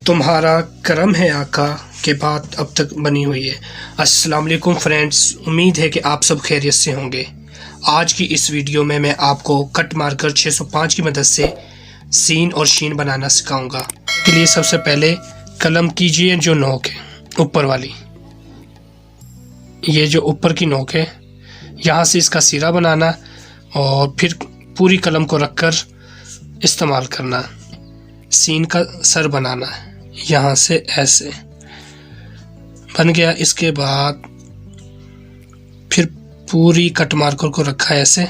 तुम्हारा करम है आका के बात अब तक बनी हुई है। अस्सलाम वालेकुम फ्रेंड्स, उम्मीद है कि आप सब खैरियत से होंगे। आज की इस वीडियो में मैं आपको कट मार्कर 605 की मदद से सीन और शीन बनाना सिखाऊंगा। के लिए सबसे पहले कलम कीजिए जो नोक है ऊपर वाली, ये जो ऊपर की नोक है यहाँ से इसका सिरा बनाना और फिर पूरी कलम को रखकर इस्तेमाल करना। सीन का सर बनाना यहाँ से ऐसे बन गया। इसके बाद फिर पूरी कट मार्कर को रखा ऐसे।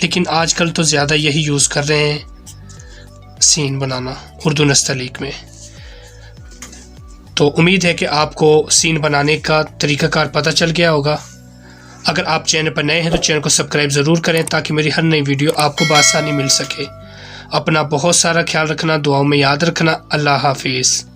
लेकिन आजकल तो ज़्यादा यही यूज़ कर रहे हैं सीन बनाना उर्दू नस्तलीक में। तो उम्मीद है कि आपको सीन बनाने का तरीक़ाकार पता चल गया होगा। अगर आप चैनल पर नए हैं तो चैनल को सब्सक्राइब ज़रूर करें ताकि मेरी हर नई वीडियो आपको बआसानी मिल सके। अपना बहुत सारा ख्याल रखना, दुआओं में याद रखना। अल्लाह हाफिज़।